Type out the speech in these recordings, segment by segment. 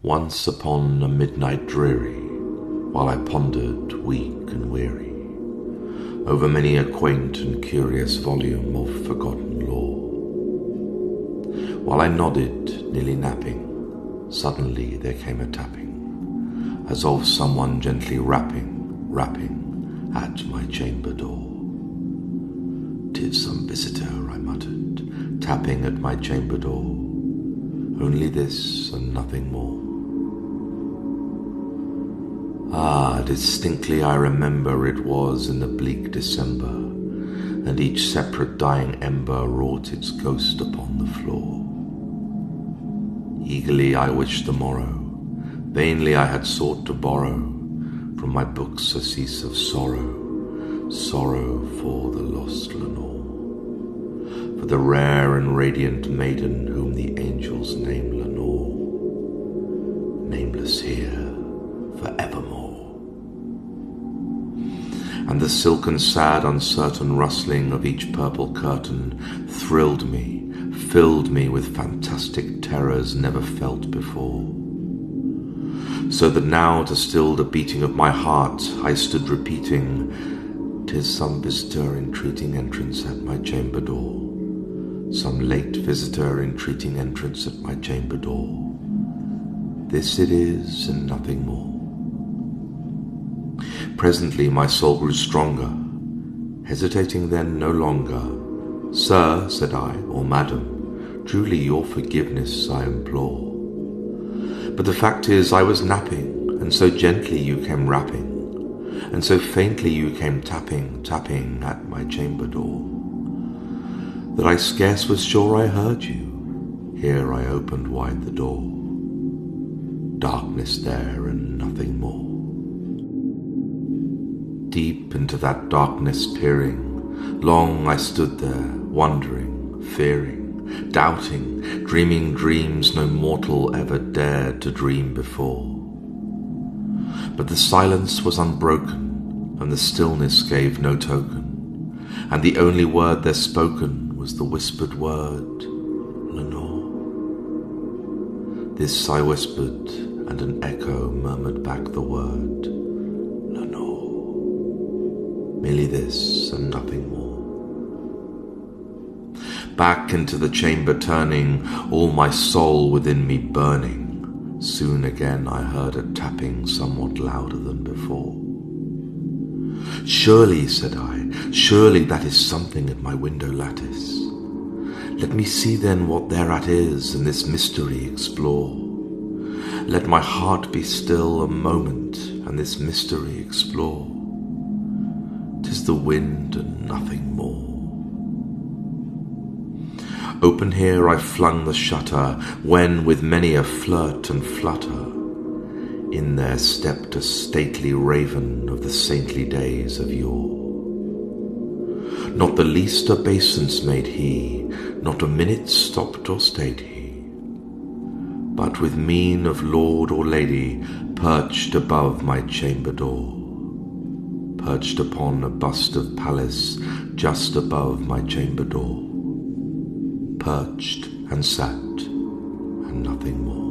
Once upon a midnight dreary, while I pondered, weak and weary, over many a quaint and curious volume of forgotten lore, while I nodded, nearly napping, suddenly there came a tapping, as of someone gently rapping at my chamber door. "'Tis some visitor," I muttered, tapping at my chamber door. "Only this and nothing more." Ah, distinctly I remember it was in the bleak December, and each separate dying ember wrought its ghost upon the floor. Eagerly I wished the morrow, vainly I had sought to borrow from my books surcease of sorrow, sorrow for the lost Lenore, for the rare and radiant maiden whom the angels name Lenore, nameless here forevermore. And the silken, sad, uncertain rustling of each purple curtain thrilled me, filled me with fantastic terrors never felt before. So that now, to still the beating of my heart, I stood repeating, "'Tis some visitor entreating entrance at my chamber door, some late visitor entreating entrance at my chamber door. This it is and nothing more." Presently my soul grew stronger, hesitating then no longer. "Sir," said I, "or madam, truly your forgiveness I implore. But the fact is I was napping, and so gently you came rapping, and so faintly you came tapping at my chamber door, that I scarce was sure I heard you." Here I opened wide the door. Darkness there and nothing more. Deep into that darkness peering, long I stood there, wondering, fearing, doubting, dreaming dreams no mortal ever dared to dream before. But the silence was unbroken, and the stillness gave no token, and the only word there spoken was the whispered word, "Lenore." This I whispered, and an echo murmured back the word, "Lenore." Merely this and nothing more. Back into the chamber turning, all my soul within me burning, soon again I heard a tapping somewhat louder than before. "Surely," said I, "surely that is something at my window lattice. Let me see then what thereat is, and this mystery explore. Let my heart be still a moment, and this mystery explore. 'Tis the wind and nothing more." Open here I flung the shutter, when with many a flirt and flutter, in there stepped a stately raven of the saintly days of yore. Not the least obeisance made he, not a minute stopped or stayed he, but with mien of lord or lady perched above my chamber door, perched upon a bust of Pallas just above my chamber door, perched and sat, and nothing more.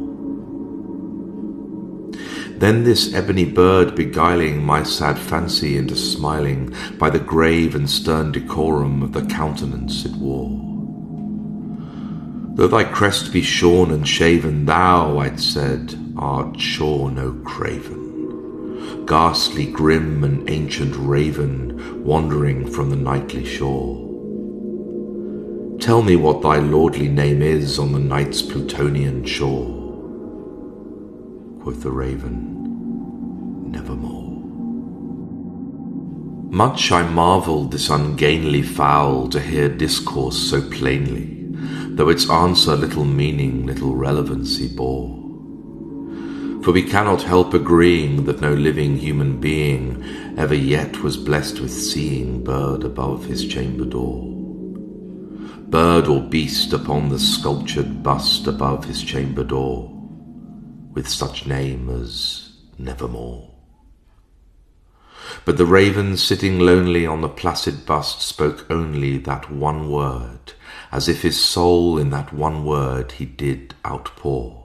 Then this ebony bird beguiling my sad fancy into smiling by the grave and stern decorum of the countenance it wore. "Though thy crest be shorn and shaven, thou," I'd said, "art sure no craven, ghastly, grim, and ancient raven, wandering from the nightly shore. Tell me what thy lordly name is on the night's Plutonian shore." Quoth the raven, "Nevermore." Much I marvelled this ungainly fowl to hear discourse so plainly, though its answer little meaning, little relevancy bore. For we cannot help agreeing that no living human being ever yet was blessed with seeing bird above his chamber door, bird or beast upon the sculptured bust above his chamber door, with such name as Nevermore. But the raven sitting lonely on the placid bust spoke only that one word, as if his soul in that one word he did outpour.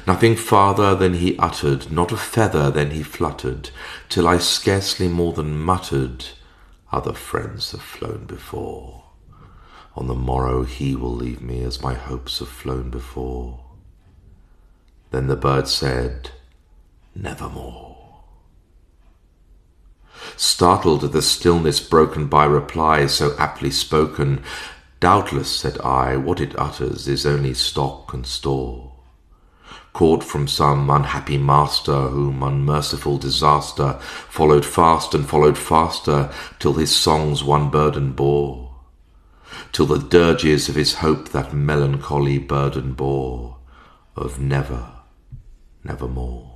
Nothing farther than he uttered, not a feather than he fluttered, till I scarcely more than muttered, other friends have flown before. On the morrow he will leave me as my hopes have flown before. Then the bird said, nevermore. Startled at the stillness broken by reply so aptly spoken, doubtless, said I, what it utters is only stock and store, caught from some unhappy master, whom unmerciful disaster followed fast and followed faster, till his songs one burden bore, till the dirges of his hope that melancholy burden bore, of never, nevermore.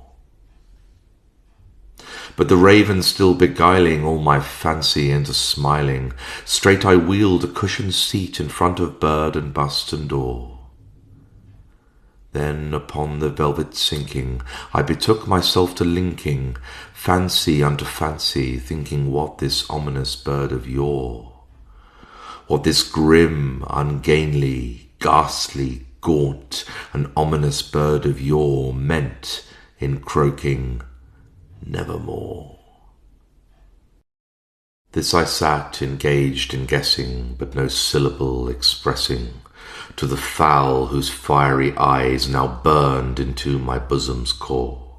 But the raven still beguiling all my fancy into smiling, straight I wheeled a cushioned seat in front of bird and bust and door. Then upon the velvet sinking, I betook myself to linking fancy unto fancy, thinking what this ominous bird of yore, what this grim, ungainly, ghastly, gaunt, and ominous bird of yore meant in croaking nevermore. This I sat engaged in guessing, but no syllable expressing to the fowl whose fiery eyes now burned into my bosom's core.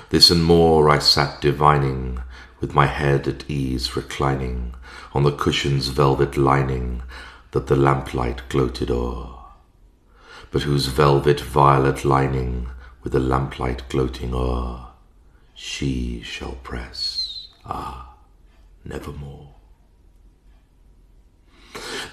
This and more I sat divining, with my head at ease reclining on the cushion's velvet lining that the lamplight gloated o'er, but whose velvet violet lining with the lamplight gloating o'er she shall press, nevermore.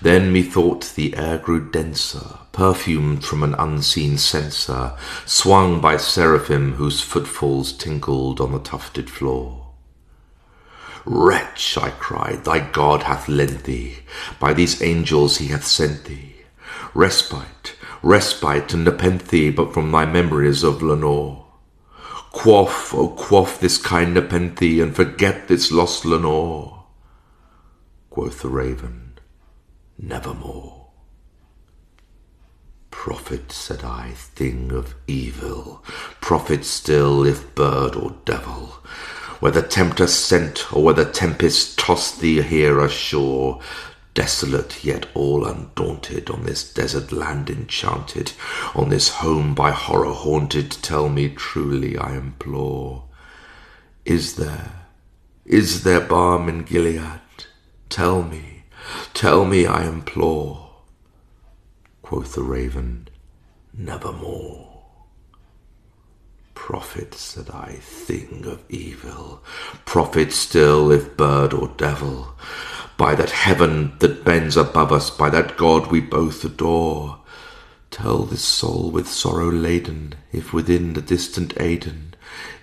Then methought the air grew denser, perfumed from an unseen censer, swung by seraphim whose footfalls tinkled on the tufted floor. Wretch, I cried, thy God hath lent thee, by these angels he hath sent thee, respite, respite and nepenthe, but from thy memories of Lenore. Quaff, oh quaff this kind nepenthe, and forget this lost Lenore. Quoth the raven, nevermore. Prophet, said I, thing of evil, prophet still, if bird or devil, whether tempter sent, or whether tempest tossed thee here ashore, desolate yet all undaunted, on this desert land enchanted, on this home by horror haunted, tell me truly, I implore, is there balm in Gilead? Tell me, I implore. Quoth the raven, nevermore. Prophet, said I, thing of evil, prophet still, if bird or devil, by that heaven that bends above us, by that God we both adore, tell this soul with sorrow laden, if within the distant Aidenn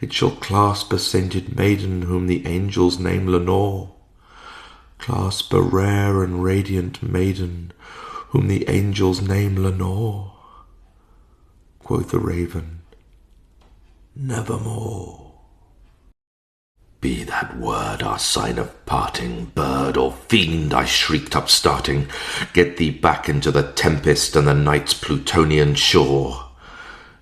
it shall clasp a sainted maiden whom the angels name Lenore, clasp a rare and radiant maiden whom the angels name Lenore. Quoth the raven, nevermore. Be that word our sign of parting, bird or fiend, I shrieked upstarting, get thee back into the tempest and the night's Plutonian shore.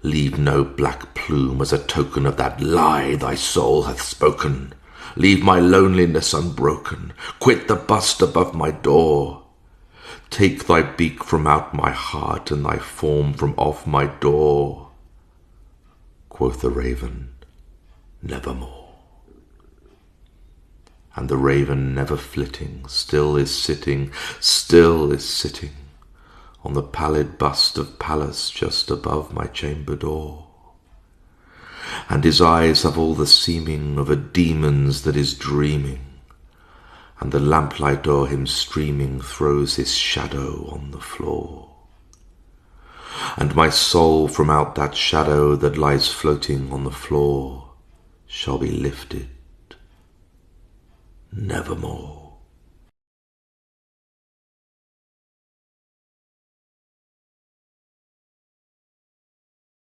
Leave no black plume as a token of that lie thy soul hath spoken. Leave my loneliness unbroken, quit the bust above my door. Take thy beak from out my heart and thy form from off my door. Quoth the raven, nevermore. And the raven, never flitting, still is sitting on the pallid bust of Pallas just above my chamber door. And his eyes have all the seeming of a demon's that is dreaming, and the lamplight o'er him streaming throws his shadow on the floor. And my soul from out that shadow that lies floating on the floor shall be lifted nevermore.